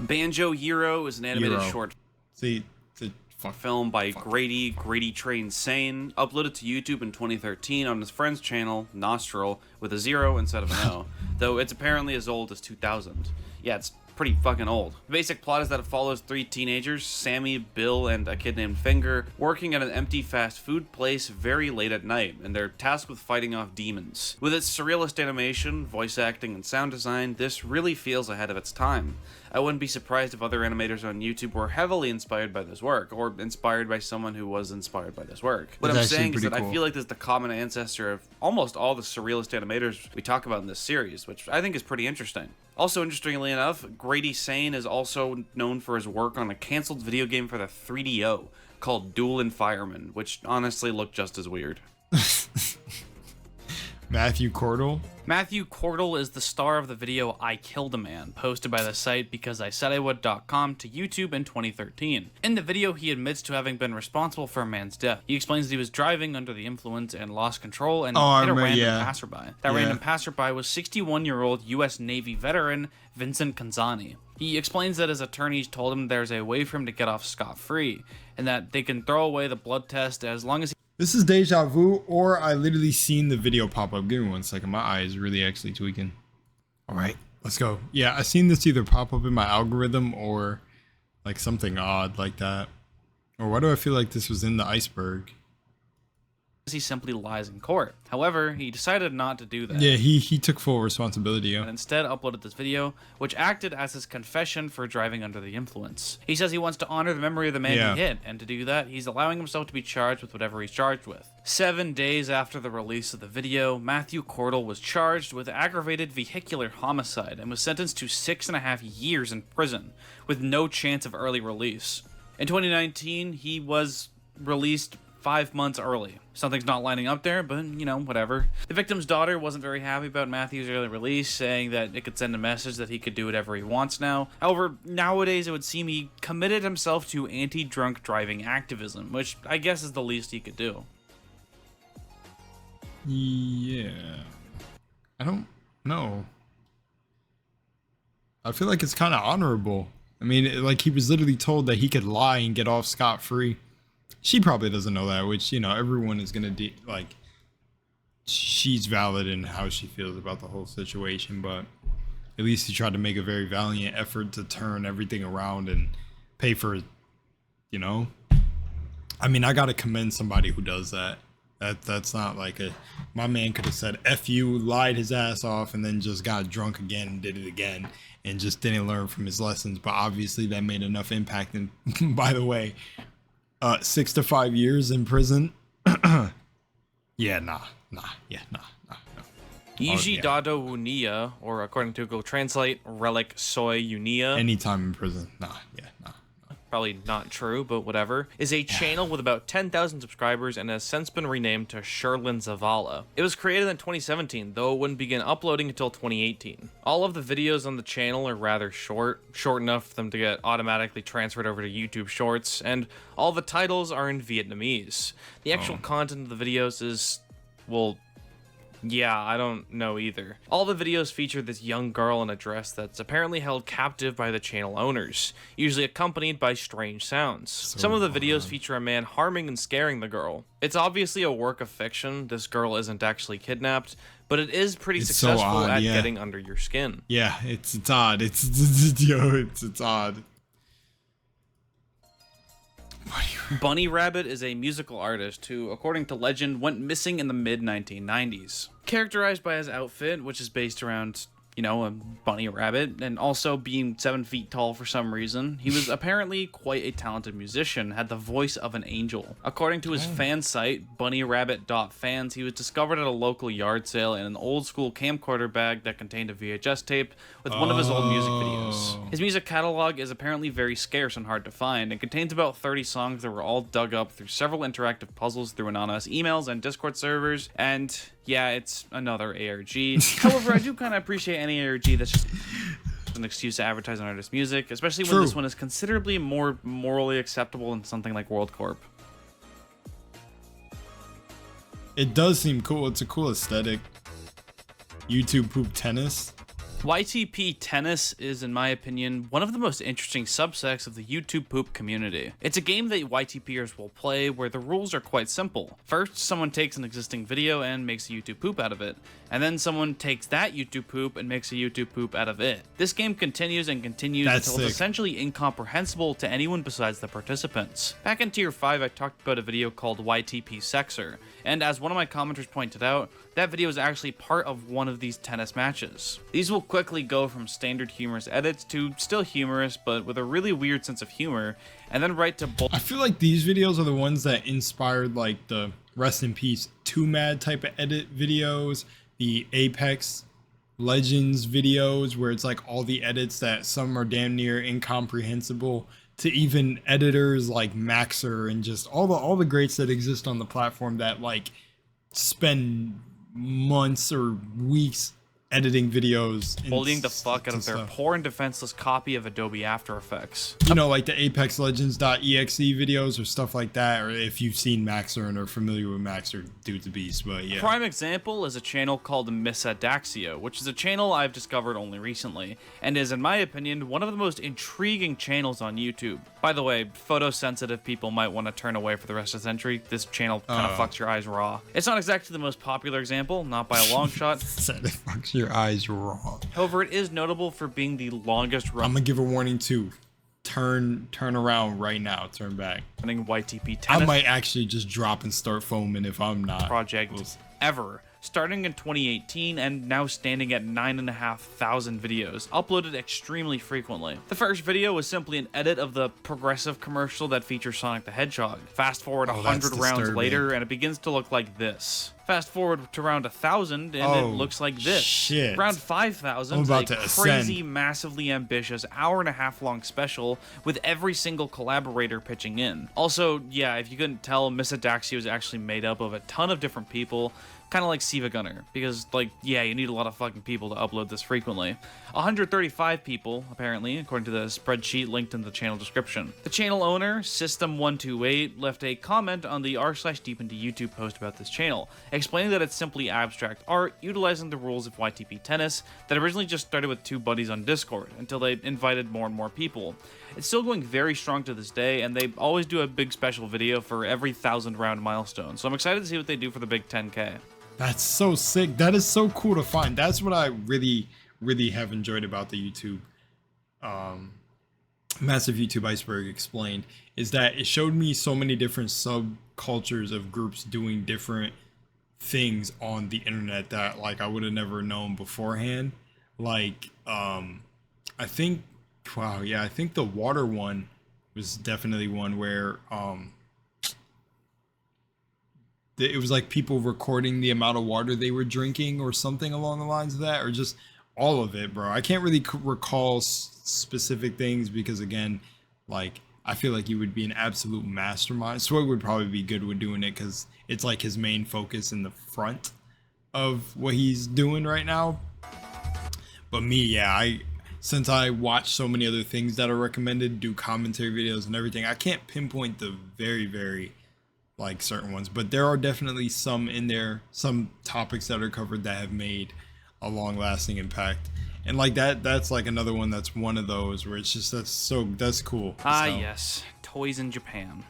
Banjo Gyro is an animated short See, the film by Grady Train Sane, uploaded to YouTube in 2013 on his friend's channel, Nostril, with a 0 instead of an O, though it's apparently as old as 2000. Yeah, it's pretty fucking old. The basic plot is that it follows 3 teenagers, Sammy, Bill, and a kid named Finger, working at an empty fast food place very late at night, and they're tasked with fighting off demons. With its surrealist animation, voice acting, and sound design, this really feels ahead of its time. I wouldn't be surprised if other animators on YouTube were heavily inspired by this work, or inspired by someone who was inspired by this work. What I'm saying is that I feel like this is the common ancestor of almost all the surrealist animators we talk about in this series, which I think is pretty interesting. Also, interestingly enough, Grady Sane is also known for his work on a cancelled video game for the 3DO called Duel and Fireman, which honestly looked just as weird. Matthew Cordle? Matthew Cordle is the star of the video I Killed a Man, posted by the site BecauseISaidIWould.com to YouTube in 2013. In the video, he admits to having been responsible for a man's death. He explains that he was driving under the influence and lost control and hit a random passerby. That random passerby was 61-year-old U.S. Navy veteran Vincent Canzani. He explains that his attorneys told him there's a way for him to get off scot-free, and that they can throw away the blood test as long as he... This is deja vu, or I literally seen the video pop up. Give me 1 second. My eye is really actually tweaking. All right, let's go. Yeah, I seen this either pop up in my algorithm or like something odd like that. Or why do I feel like this was in the Iceberg? he simply lies in court. However, he decided not to do that. Yeah, he took full responsibility. And instead uploaded this video, which acted as his confession for driving under the influence. He says he wants to honor the memory of the man he hit, and to do that, he's allowing himself to be charged with whatever he's charged with. 7 days after the release of the video, Matthew Cordle was charged with aggravated vehicular homicide and was sentenced to 6.5 years in prison, with no chance of early release. In 2019, he was released 5 months early. Something's not lining up there, but you know, whatever. The victim's daughter wasn't very happy about Matthew's early release, saying that it could send a message that he could do whatever he wants now. However, nowadays it would seem he committed himself to anti-drunk driving activism, which I guess is the least he could do. Yeah. I don't know. I feel like it's kind of honorable. I mean, like, he was literally told that he could lie and get off scot-free. She probably doesn't know that, which, you know, everyone is going to like, she's valid in how she feels about the whole situation, but at least he tried to make a very valiant effort to turn everything around and pay for, you know. I mean, I got to commend somebody who does that. That's not like my man could have said F you, lied his ass off, and then just got drunk again and did it again and just didn't learn from his lessons. But obviously that made enough impact. And by the way, 6 to 5 years in prison. Yeah, nah. Yiji Dado Unia, or according to Google Translate, Relic Soy Unia. Anytime in prison. Nah. Probably not true, but whatever, is a channel with about 10,000 subscribers and has since been renamed to Sherlin Zavala. It was created in 2017, though it wouldn't begin uploading until 2018. All of the videos on the channel are rather short enough for them to get automatically transferred over to YouTube Shorts, and all the titles are in Vietnamese. The actual content of the videos is, well, yeah, I don't know either. All the videos feature this young girl in a dress that's apparently held captive by the channel owners, usually accompanied by strange sounds. Some of the videos feature a man harming and scaring the girl. It's obviously a work of fiction, this girl isn't actually kidnapped, but it is pretty successful so odd, at yeah. getting under your skin. Yeah, it's odd. It's odd. Bunny Rabbit is a musical artist who, according to legend, went missing in the mid-1990s. Characterized by his outfit, which is based around, you know, a bunny rabbit, and also being 7 feet tall for some reason, he was apparently quite a talented musician, had the voice of an angel. According to his fan site, bunnyrabbit.fans, he was discovered at a local yard sale in an old school camcorder bag that contained a VHS tape with one of his old music videos. His music catalog is apparently very scarce and hard to find, and contains about 30 songs that were all dug up through several interactive puzzles through anonymous emails and Discord servers, and yeah, it's another ARG. However, I do kind of appreciate any ARG that's just an excuse to advertise an artist's music, especially when this one is considerably more morally acceptable than something like World Corp. It does seem cool. It's a cool aesthetic. YouTube poop tennis. YTP Tennis is, in my opinion, one of the most interesting subsects of the YouTube poop community. It's a game that YTPers will play where the rules are quite simple. First, someone takes an existing video and makes a YouTube poop out of it, and then someone takes that YouTube poop and makes a YouTube poop out of it. This game continues and continues until it's essentially incomprehensible to anyone besides the participants. Back in Tier 5, I talked about a video called YTP Sexer, and as one of my commenters pointed out, that video is actually part of one of these tennis matches. These will quickly go from standard humorous edits to still humorous, but with a really weird sense of humor, and then right to I feel like these videos are the ones that inspired like the rest in peace Too Mad type of edit videos, the Apex Legends videos where it's like all the edits that some are damn near incomprehensible, to even editors like Maxer and just all the greats that exist on the platform that like spend months or weeks editing videos, holding the fuck out of their poor and defenseless copy of Adobe After Effects. You know, like the ApexLegends.exe videos or stuff like that, or if you've seen Maxer and are familiar with Maxer, dude's a beast, but yeah. Prime example is a channel called Missadaxio, which is a channel I've discovered only recently, and is, in my opinion, one of the most intriguing channels on YouTube. By the way, photosensitive people might want to turn away for the rest of the century. This channel kind of fucks your eyes raw. It's not exactly the most popular example, not by a long shot. Said it fucks your eyes raw. However, it is notable for being the longest run. I'm gonna give a warning too. Turn around right now. Turn back. Running YTP Tennis. I might actually just drop and start foaming if I'm not. Project ever, starting in 2018 and now standing at 9,500 videos, uploaded extremely frequently. The first video was simply an edit of the progressive commercial that features Sonic the Hedgehog. Fast forward 100 rounds later and it begins to look like this. Fast forward to round 1,000 and it looks like this. Shit. Round 5,000 is a crazy, massively ambitious, hour-and-a-half-long special with every single collaborator pitching in. Also, yeah, if you couldn't tell, Missadaxio is actually made up of a ton of different people, kind of like Siva Gunner, because, like, yeah, you need a lot of fucking people to upload this frequently. 135 people, apparently, according to the spreadsheet linked in the channel description. The channel owner, System128, left a comment on the r/deep into YouTube post about this channel, explaining that it's simply abstract art utilizing the rules of YTP Tennis that originally just started with 2 buddies on Discord, until they invited more and more people. It's still going very strong to this day, and they always do a big special video for every 1,000 round milestone, so I'm excited to see what they do for the big 10K. That's so sick. That is so cool to find. That's what I really have enjoyed about the YouTube, Massive YouTube Iceberg explained, is that it showed me so many different subcultures of groups doing different things on the internet that, like, I would have never known beforehand. Like, I think, wow, yeah, I think the water one was definitely one where, it was like people recording the amount of water they were drinking or something along the lines of that, or just all of it, bro. I can't really recall specific things because, again, like, I feel like you would be an absolute mastermind. Swig would probably be good with doing it because it's like his main focus in the front of what he's doing right now. But me, yeah, since I watch so many other things that are recommended, do commentary videos and everything, I can't pinpoint the very like certain ones, but there are definitely some in there, some topics that are covered that have made a long-lasting impact, and like that's like another one that's one of those where it's just that's cool. Yes, toys in Japan,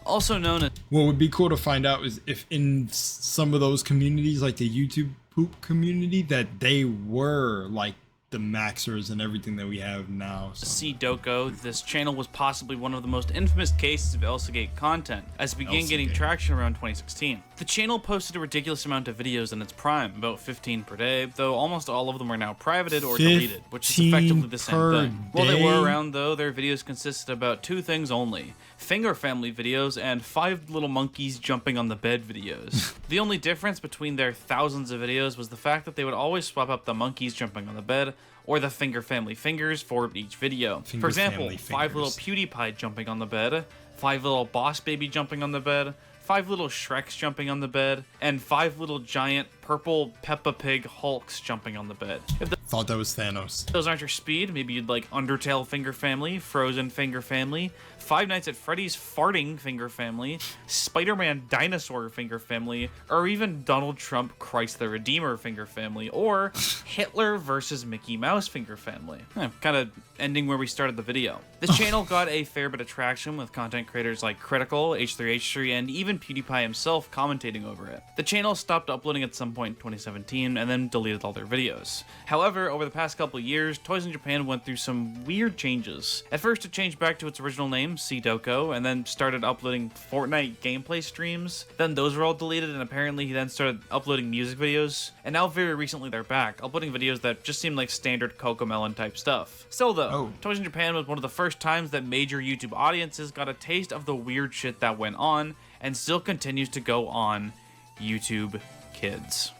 also known as. What would be cool to find out is if in some of those communities, like the YouTube poop community, that they were like the maxers and everything that we have now. See Doko, this channel was possibly one of the most infamous cases of Elsagate content, as it began getting traction around 2016. The channel posted a ridiculous amount of videos in its prime, about 15 per day, though almost all of them are now privated or deleted, which is effectively the same thing. While they were around, though, their videos consisted of about 2 things only: finger family videos and 5 little monkeys jumping on the bed videos. The only difference between their thousands of videos was the fact that they would always swap up the monkeys jumping on the bed or the finger family fingers for each video. For example, 5 little PewDiePie jumping on the bed, 5 little Boss Baby jumping on the bed, 5 little Shreks jumping on the bed, and 5 little giant purple Peppa Pig Hulks jumping on the bed. Thought that was Thanos. Those aren't your speed, maybe you'd like Undertale finger family, Frozen finger family, Five Nights at Freddy's farting finger family, Spider-Man dinosaur finger family, or even Donald Trump Christ the Redeemer finger family, or Hitler versus Mickey Mouse finger family. Kind of ending where we started the video. This channel got a fair bit of traction with content creators like Critical, H3H3, and even PewDiePie himself commentating over it. The channel stopped uploading at some point in 2017 and then deleted all their videos. However, over the past couple years, Toys in Japan went through some weird changes. At first, it changed back to its original name, Doko, and then started uploading Fortnite gameplay streams. Then those were all deleted, and apparently he then started uploading music videos. And now very recently they're back, uploading videos that just seem like standard Cocomelon type stuff. Still though, Toys in Japan was one of the first times that major YouTube audiences got a taste of the weird shit that went on, and still continues to go on YouTube Kids.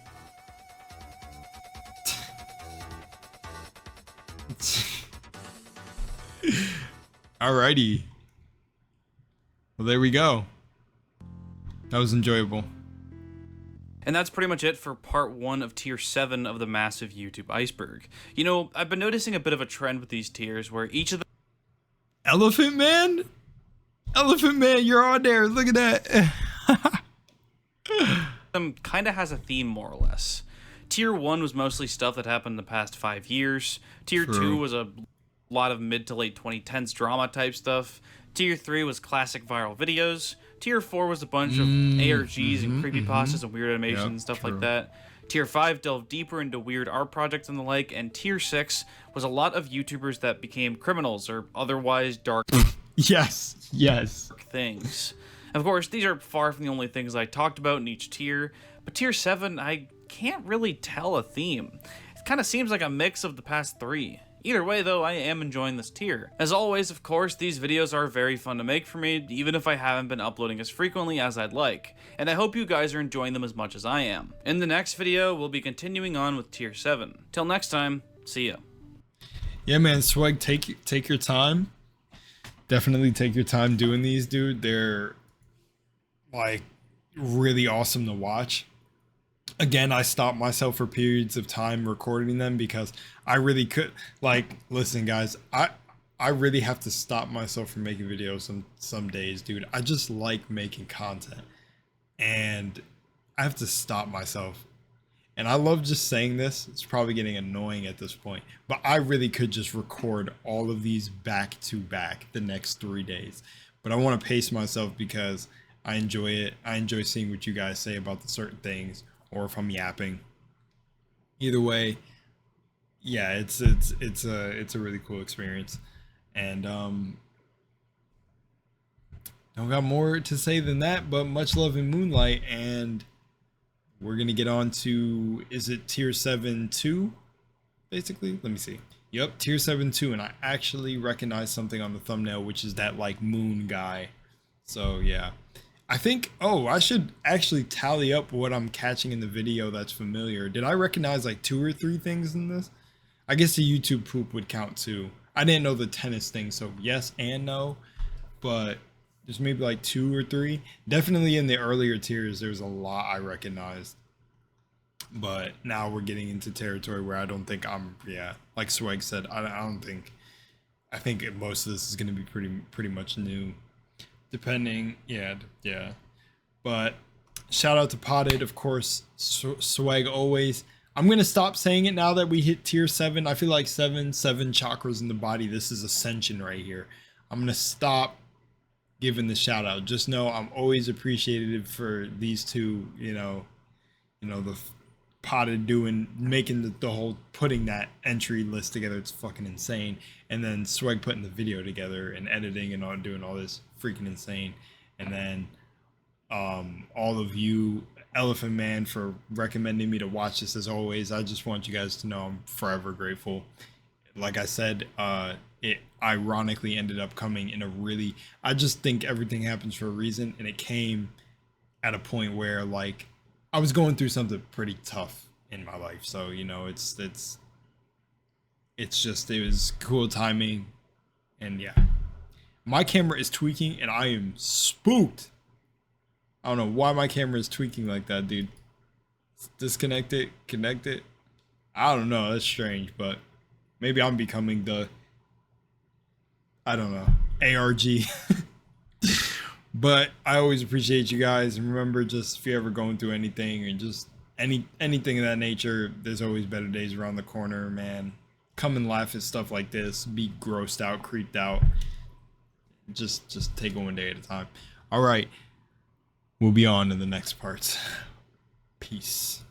Alrighty. Well, there we go. That was enjoyable. And that's pretty much it for part 1 of tier 7 of the massive YouTube iceberg. You know, I've been noticing a bit of a trend with these tiers where each of the Elephant Man? Elephant Man, you're on there. Look at that. them kind of has a theme, more or less. Tier 1 was mostly stuff that happened in the past 5 years. Tier 2 was a lot of mid to late 2010s drama type stuff. Tier 3 was classic viral videos. Tier 4 was a bunch of ARGs and creepypastas and weird animations and stuff like that. Tier 5 delved deeper into weird art projects and the like, and Tier 6 was a lot of YouTubers that became criminals or otherwise dark yes things. Of course, these are far from the only things I talked about in each tier, But tier 7, I can't really tell a theme. It kind of seems like a mix of the past 3. Either way though, I am enjoying this tier. As always, of course, these videos are very fun to make for me, even if I haven't been uploading as frequently as I'd like, and I hope you guys are enjoying them as much as I am. In the next video, we'll be continuing on with tier 7. Till next time, see ya. Yeah, man, Swag, take your time. Definitely take your time doing these, dude. They're like really awesome to watch. Again, I stopped myself for periods of time recording them because I really could, like, listen guys, I really have to stop myself from making videos some days, dude. I just like making content and I have to stop myself. And I love just saying this. It's probably getting annoying at this point, but I really could just record all of these back to back the next 3 days. But I want to pace myself because I enjoy it. I enjoy seeing what you guys say about the certain things, or if I'm yapping. Either way, yeah, it's a really cool experience. And don't got more to say than that, but much love in Moonlight, and we're gonna get on to, is it tier 7-2 basically? Let me see. Yep, tier 7-2, and I actually recognize something on the thumbnail, which is that like moon guy. So yeah, I think, oh, I should actually tally up what I'm catching in the video that's familiar. Did I recognize like 2 or 3 things in this? I guess the YouTube poop would count too. I didn't know the tennis thing, so yes and no, but there's maybe like 2 or 3. Definitely in the earlier tiers, there's a lot I recognized. But now we're getting into territory where I don't think I'm, yeah, like Swag said, I don't think, I think most of this is going to be pretty much new. Depending, yeah. But shout out to Potted, of course, Swag always. I'm going to stop saying it now that we hit tier 7. I feel like 7 chakras in the body. This is ascension right here. I'm going to stop giving the shout out. Just know I'm always appreciative for these two, you know, the Potted making the whole, putting that entry list together. It's fucking insane. And then Swag putting the video together and editing and all, doing all this freaking insane. And then all of you, Elephant Man, for recommending me to watch this. As always, I just want you guys to know I'm forever grateful. Like I said, it ironically ended up coming in a really, I just think everything happens for a reason, and it came at a point where like I was going through something pretty tough in my life. So, you know, it's just, it was cool timing. And yeah, my camera is tweaking and I am spooked. I don't know why my camera is tweaking like that, dude. Disconnect it, connect it. I don't know, that's strange, but maybe I'm becoming the, I don't know, ARG. But I always appreciate you guys, and remember, just if you're ever going through anything or just anything of that nature, there's always better days around the corner, man. Come and laugh at stuff like this. Be grossed out, creeped out. Just take it one day at a time. All right, we'll be on in the next parts. Peace.